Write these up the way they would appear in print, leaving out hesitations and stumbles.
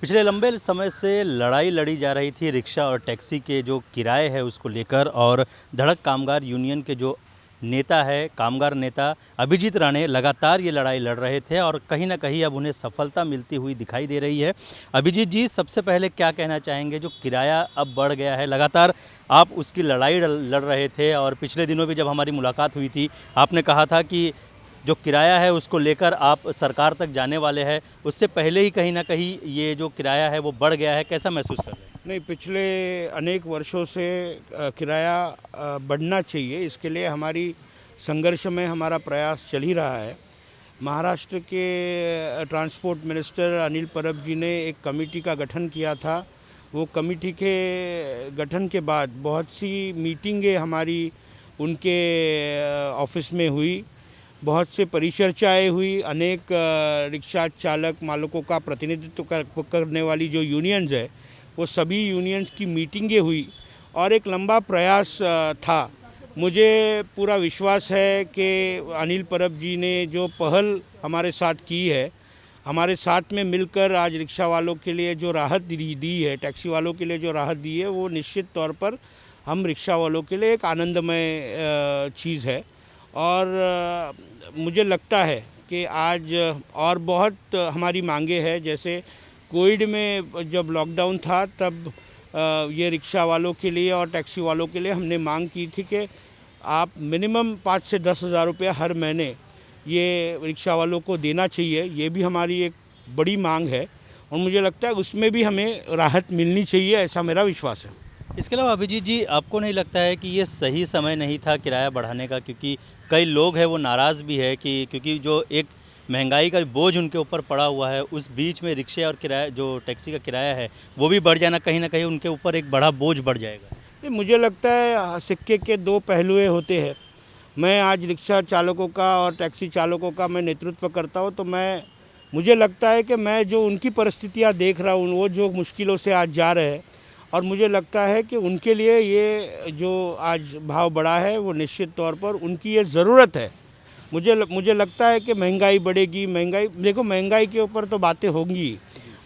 पिछले लंबे समय से लड़ाई लड़ी जा रही थी रिक्शा और टैक्सी के जो किराए है उसको लेकर और धड़क कामगार यूनियन के जो नेता है कामगार नेता अभिजीत राणे लगातार ये लड़ाई लड़ रहे थे और कहीं ना कहीं अब उन्हें सफलता मिलती हुई दिखाई दे रही है। अभिजीत जी, सबसे पहले क्या कहना चाहेंगे? जो किराया अब बढ़ गया है, लगातार आप उसकी लड़ाई लड़ रहे थे और पिछले दिनों भी जब हमारी मुलाकात हुई थी आपने कहा था कि जो किराया है उसको लेकर आप सरकार तक जाने वाले हैं। उससे पहले ही कहीं न कहीं ये जो किराया है वो बढ़ गया है, कैसा महसूस कर रहे हैं? नहीं, पिछले अनेक वर्षों से किराया बढ़ना चाहिए, इसके लिए हमारी संघर्ष में हमारा प्रयास चल ही रहा है। महाराष्ट्र के ट्रांसपोर्ट मिनिस्टर अनिल परब जी ने एक कमेटी का गठन किया था। वो कमेटी के गठन के बाद बहुत सी मीटिंगें हमारी उनके ऑफिस में हुई, बहुत से परिचर्चाएँ हुई, अनेक रिक्शा चालक मालकों का प्रतिनिधित्व करने वाली जो यूनियंस है वो सभी यूनियंस की मीटिंगें हुई और एक लंबा प्रयास था। मुझे पूरा विश्वास है कि अनिल परब जी ने जो पहल हमारे साथ की है, हमारे साथ में मिलकर आज रिक्शा वालों के लिए जो राहत दी है, टैक्सी वालों के लिए जो राहत दी है, वो निश्चित तौर पर हम रिक्शा वालों के लिए एक आनंदमय चीज़ है। और मुझे लगता है कि आज और बहुत हमारी मांगे हैं। जैसे कोविड में जब लॉकडाउन था तब ये रिक्शा वालों के लिए और टैक्सी वालों के लिए हमने मांग की थी कि आप मिनिमम 5 से 10 हज़ार रुपया हर महीने ये रिक्शा वालों को देना चाहिए। ये भी हमारी एक बड़ी मांग है और मुझे लगता है उसमें भी हमें राहत मिलनी चाहिए, ऐसा मेरा विश्वास है। इसके अलावा अभिजीत जी, आपको नहीं लगता है कि ये सही समय नहीं था किराया बढ़ाने का? क्योंकि कई लोग हैं वो नाराज़ भी है कि क्योंकि जो एक महंगाई का बोझ उनके ऊपर पड़ा हुआ है, उस बीच में रिक्शे और किराया जो टैक्सी का किराया है वो भी बढ़ जाना कहीं ना कहीं उनके ऊपर एक बड़ा बोझ बढ़ जाएगा। नहीं, मुझे लगता है सिक्के के दो पहलुए होते हैं। मैं आज रिक्शा चालकों का और टैक्सी चालकों का मैं नेतृत्व करता हूँ, तो मुझे लगता है कि मैं जो उनकी परिस्थितियाँ देख रहा हूँ, वो जो मुश्किलों से आज जा रहे हैं, और मुझे लगता है कि उनके लिए ये जो आज भाव बढ़ा है वो निश्चित तौर पर उनकी ये ज़रूरत है। मुझे लगता है कि महंगाई बढ़ेगी, महंगाई देखो, महंगाई के ऊपर तो बातें होंगी।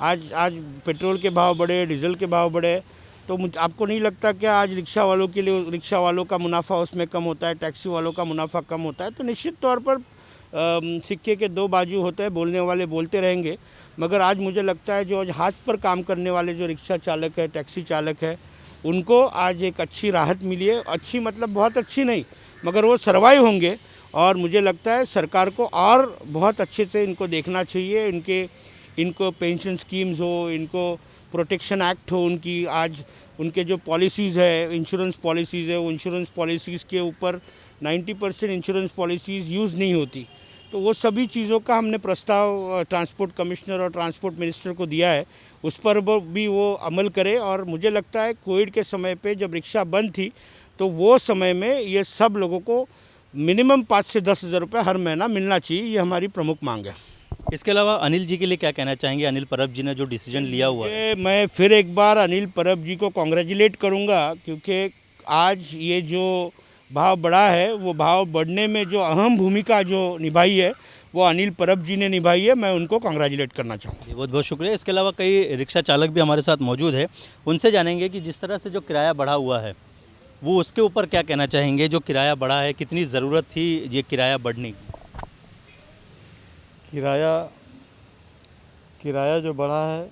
आज आज पेट्रोल के भाव बढ़े, डीजल के भाव बढ़े, तो आपको नहीं लगता कि आज रिक्शा वालों के लिए रिक्शा वालों का मुनाफा उसमें कम होता है, टैक्सी वालों का मुनाफा कम होता है? तो निश्चित तौर पर सिक्के के दो बाजू होते हैं, बोलने वाले बोलते रहेंगे। मगर आज मुझे लगता है जो आज हाथ पर काम करने वाले जो रिक्शा चालक है, टैक्सी चालक है, उनको आज एक अच्छी राहत मिली है। अच्छी मतलब बहुत अच्छी नहीं, मगर वो सर्वाइव होंगे। और मुझे लगता है सरकार को और बहुत अच्छे से इनको देखना चाहिए। इनको पेंशन स्कीम्स हो, इनको प्रोटेक्शन एक्ट हो, उनकी आज उनके जो पॉलिसीज़ है, इंश्योरेंस पॉलिसीज़ है, वो इंश्योरेंस पॉलिसीज़ के ऊपर 90% इंश्योरेंस पॉलिसीज़ यूज़ नहीं होती। तो वो सभी चीज़ों का हमने प्रस्ताव ट्रांसपोर्ट कमिश्नर और ट्रांसपोर्ट मिनिस्टर को दिया है, उस पर भी वो अमल करे। और मुझे लगता है कोविड के समय पे जब रिक्शा बंद थी, तो वो समय में ये सब लोगों को मिनिमम 5 से 10 हज़ार रुपये हर महीना मिलना चाहिए। ये हमारी प्रमुख मांग है। इसके अलावा अनिल जी के लिए क्या कहना चाहेंगे? अनिल परब जी ने जो डिसीजन लिया हुआ है। मैं फिर एक बार अनिल परब जी को कॉन्ग्रेचुलेट करूंगा, क्योंकि आज ये जो भाव बढ़ा है, वो भाव बढ़ने में जो अहम भूमिका जो निभाई है वो अनिल परब जी ने निभाई है। मैं उनको कॉन्ग्रेचुलेट करना चाहूँगा। बहुत बहुत शुक्रिया। इसके अलावा कई रिक्शा चालक भी हमारे साथ मौजूद है, उनसे जानेंगे कि जिस तरह से जो किराया बढ़ा हुआ है वो उसके ऊपर क्या कहना चाहेंगे? जो किराया बढ़ा है, कितनी ज़रूरत थी ये किराया बढ़ने की? किराया किराया जो बढ़ा है,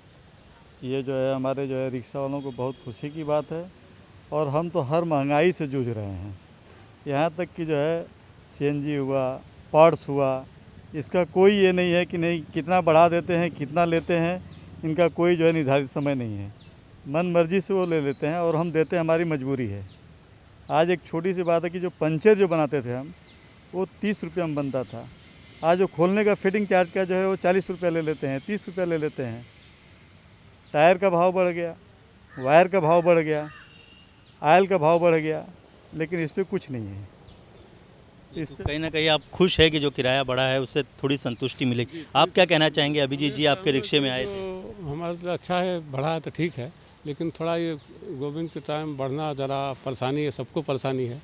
ये जो है हमारे जो है रिक्शा वालों को बहुत खुशी की बात है। और हम तो हर महंगाई से जूझ रहे हैं। यहाँ तक कि जो है सीएनजी हुआ, पार्ट्स हुआ, इसका कोई ये नहीं है कि नहीं कितना बढ़ा देते हैं, कितना लेते हैं, इनका कोई जो है निर्धारित समय नहीं है। मन मर्जी से वो ले लेते हैं और हम देते हैं, हमारी मजबूरी है। आज एक छोटी सी बात है कि जो पंचर जो बनाते थे हम, वो 30 रुपये में बनता था। आज जो खोलने का फिटिंग चार्ज का जो है वो 40 रुपये ले लेते हैं, 30 रुपये ले लेते हैं। टायर का भाव बढ़ गया, वायर का भाव बढ़ गया, आयल का भाव बढ़ गया, लेकिन इस पर कुछ नहीं है। तो कहीं ना कहीं आप खुश है कि जो किराया बढ़ा है उससे थोड़ी संतुष्टि मिलेगी। आप क्या कहना चाहेंगे? अभिजीत जी आपके रिक्शे में आए थे। तो हमारे लिए अच्छा है, बढ़ा है तो ठीक है, लेकिन थोड़ा ये गोविंद के टाइम बढ़ना ज़रा परेशानी है, सबको परेशानी है।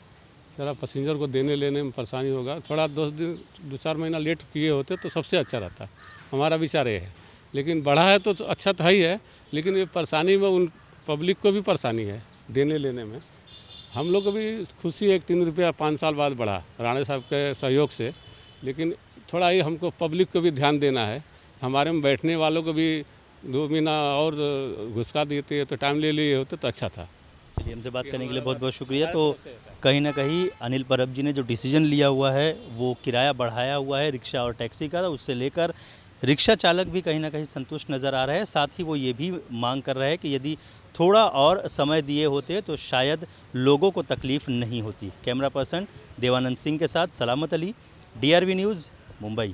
ज़रा पैसेंजर को देने लेने में परेशानी होगा। थोड़ा 2 4 महीना लेट किए होते तो सबसे अच्छा रहता। हमारा विचार ये है, लेकिन बढ़ा है तो अच्छा तो है ही है, लेकिन ये परेशानी में उन पब्लिक को भी परेशानी है देने लेने में। हम लोग को भी खुशी है कि 3 रुपया 5 साल बाद बढ़ा राणे साहब के सहयोग से, लेकिन थोड़ा ये हमको पब्लिक को भी ध्यान देना है। हमारे में बैठने वालों को भी 2 महीना और घुसका देते तो टाइम ले लिए होते तो अच्छा था। चलिए, हमसे बात करने के लिए बहुत बहुत शुक्रिया। तो कहीं ना कहीं अनिल परब जी ने जो डिसीजन लिया हुआ है वो किराया बढ़ाया हुआ है रिक्शा और टैक्सी का, उससे लेकर रिक्शा चालक भी कहीं ना कहीं संतुष्ट नज़र आ रहे हैं। साथ ही वो ये भी मांग कर रहे हैं कि यदि थोड़ा और समय दिए होते तो शायद लोगों को तकलीफ़ नहीं होती। कैमरा पर्सन देवानंद सिंह के साथ सलामत अली, DRV न्यूज़, मुंबई।